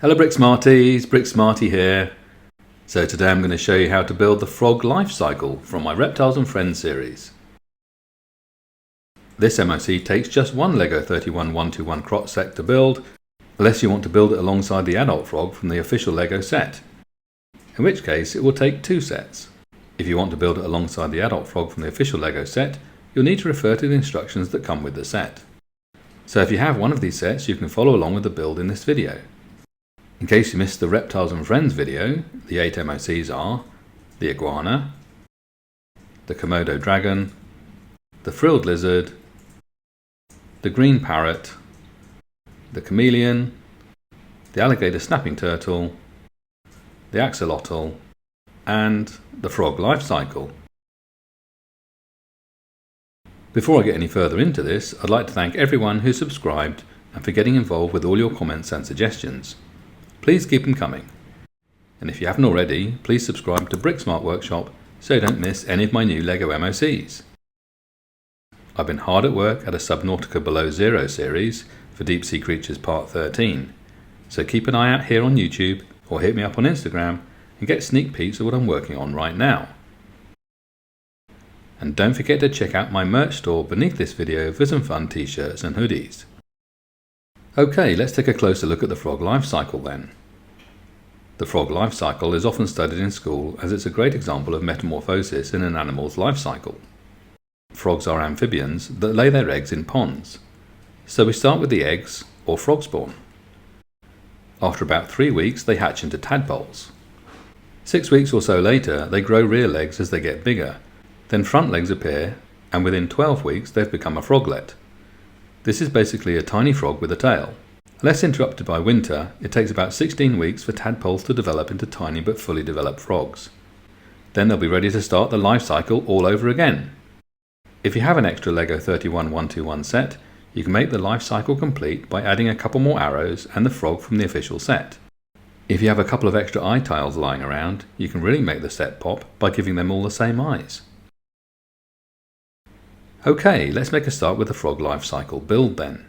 Hello Bricksmarties, Bricksmarty here. So today I'm going to show you how to build the frog life cycle from my Reptiles and Friends series. This MOC takes just one LEGO 31121 Croc set to build, unless you want to build it alongside the adult frog from the official LEGO set, in which case it will take two sets. If you want to build it alongside the adult frog from the official LEGO set, you'll need to refer to the instructions that come with the set. So if you have one of these sets, you can follow along with the build in this video. In case you missed the Reptiles and Friends video, the 8 MOCs are the iguana, the Komodo dragon, the frilled lizard, the green parrot, the chameleon, the alligator snapping turtle, the axolotl, and the frog life cycle. Before I get any further into this, I'd like to thank everyone who subscribed and for getting involved with all your comments and suggestions. Please keep them coming. And if you haven't already, please subscribe to Bricksmartworkshop so you don't miss any of my new LEGO MOCs. I've been hard at work at a Subnautica Below Zero series for Deep Sea Creatures Part 13, so keep an eye out here on YouTube or hit me up on Instagram and get sneak peeks of what I'm working on right now. And don't forget to check out my merch store beneath this video for some fun t-shirts and hoodies. Okay, let's take a closer look at the frog life cycle then. The frog life cycle is often studied in school as it's a great example of metamorphosis in an animal's life cycle. Frogs are amphibians that lay their eggs in ponds. So we start with the eggs, or frog spawn. After about 3 weeks they hatch into tadpoles. 6 weeks or so later they grow rear legs as they get bigger, then front legs appear, and within 12 weeks they've become a froglet. This is basically a tiny frog with a tail. Unless interrupted by winter, it takes about 16 weeks for tadpoles to develop into tiny but fully developed frogs. Then they'll be ready to start the life cycle all over again. If you have an extra LEGO 31121 set, you can make the life cycle complete by adding a couple more arrows and the frog from the official set. If you have a couple of extra eye tiles lying around, you can really make the set pop by giving them all the same eyes. Okay, let's make a start with the frog life cycle build then.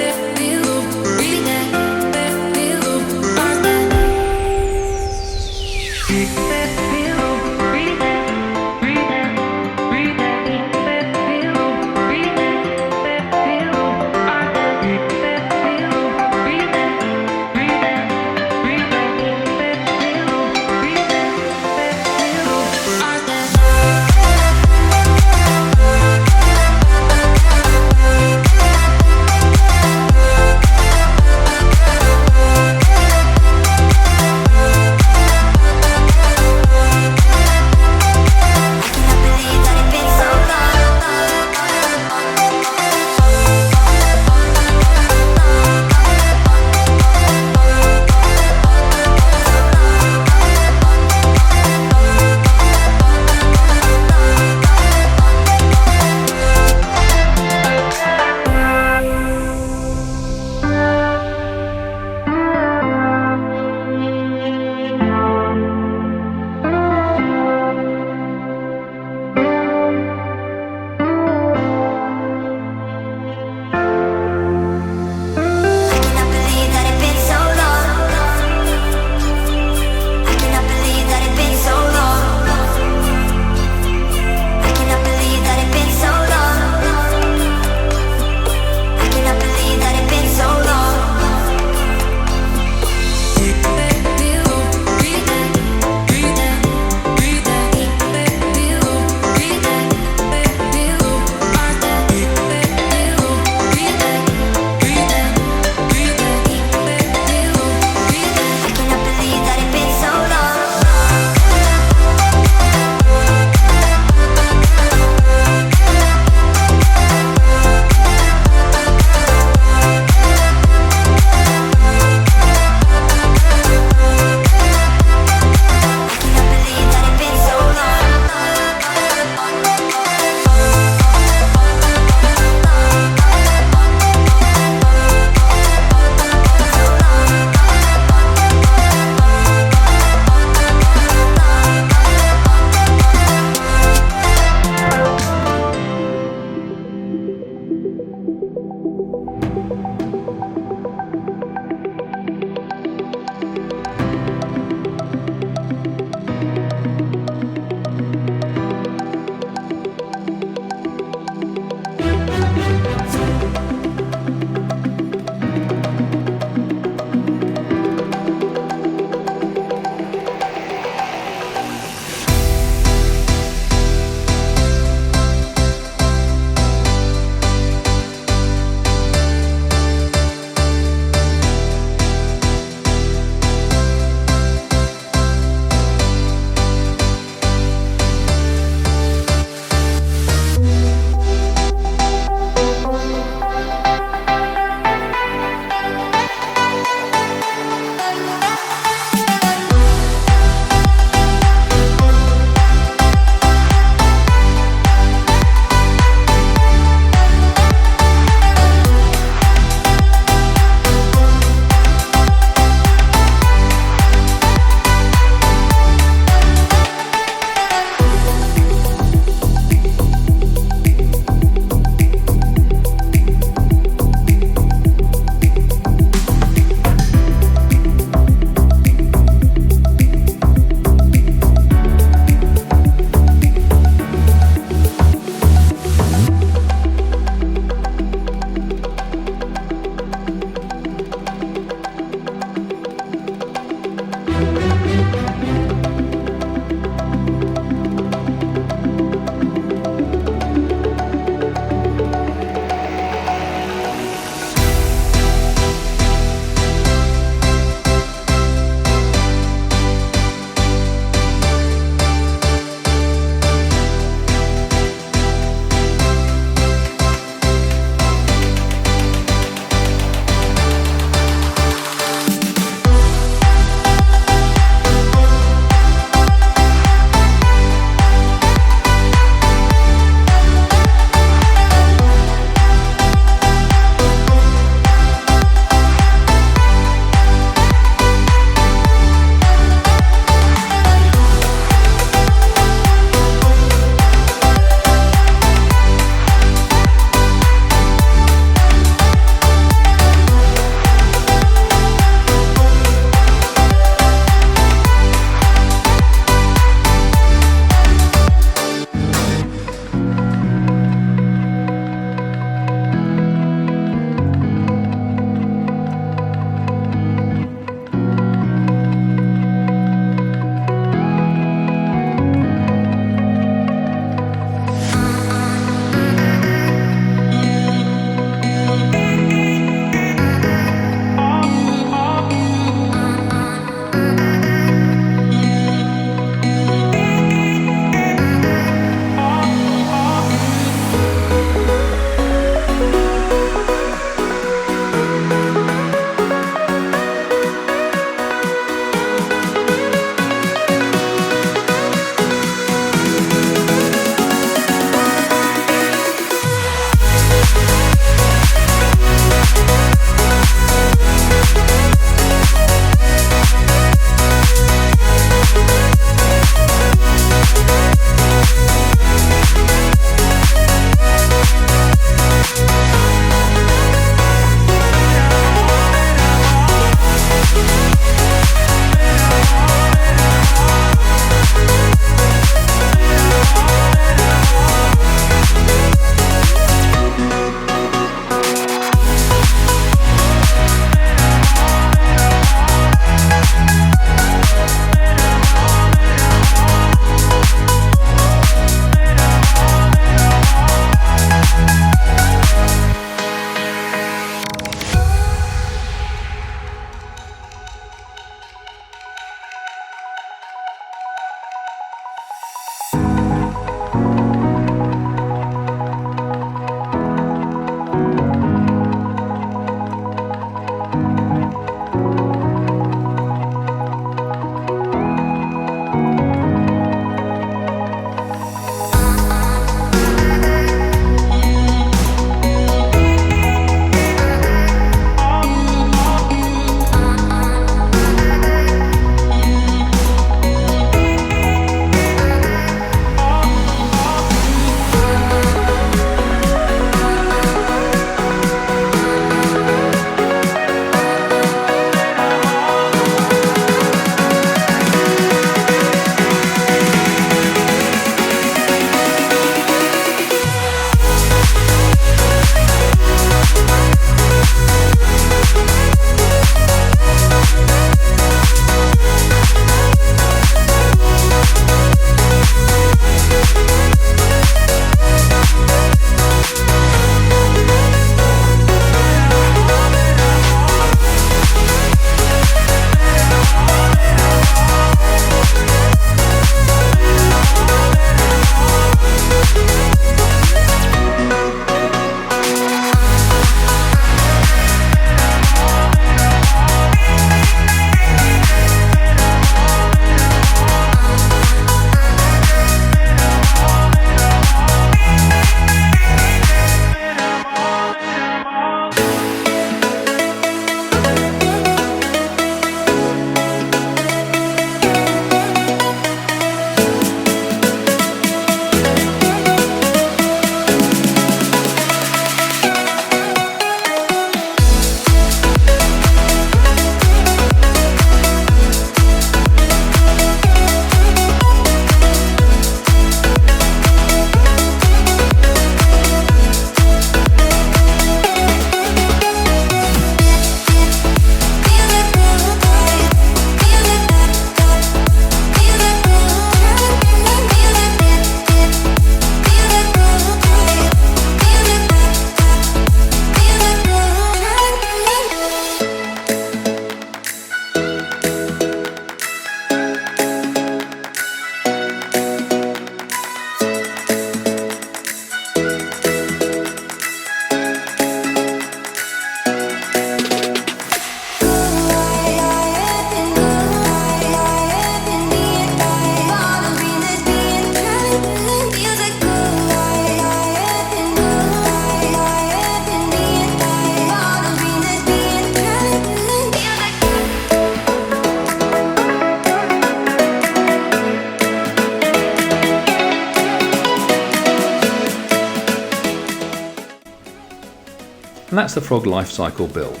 and that's the frog life cycle build.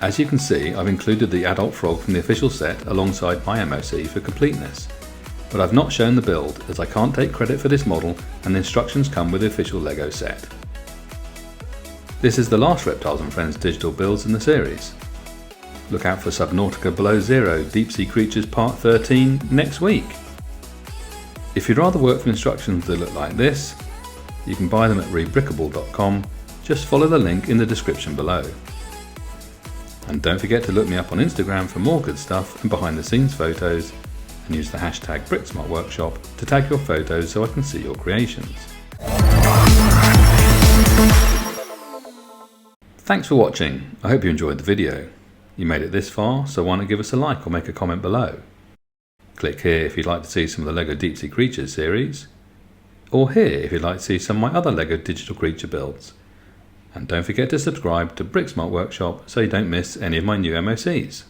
As you can see, I've included the adult frog from the official set alongside my MOC for completeness, but I've not shown the build as I can't take credit for this model and the instructions come with the official LEGO set. This is the last Reptiles and Friends digital builds in the series. Look out for Subnautica Below Zero Deep Sea Creatures Part 13 next week. If you'd rather work from instructions that look like this, you can buy them at Rebrickable.com. Just follow the link in the description below. And don't forget to look me up on Instagram for more good stuff and behind the scenes photos, and use the hashtag Bricksmartworkshop to tag your photos so I can see your creations. Thanks for watching. I hope you enjoyed the video. You made it this far, so why not give us a like or make a comment below. Click here if you'd like to see some of the LEGO Deep Sea Creatures series, or here if you'd like to see some of my other LEGO digital creature builds. And don't forget to subscribe to Bricksmart Workshop so you don't miss any of my new MOCs.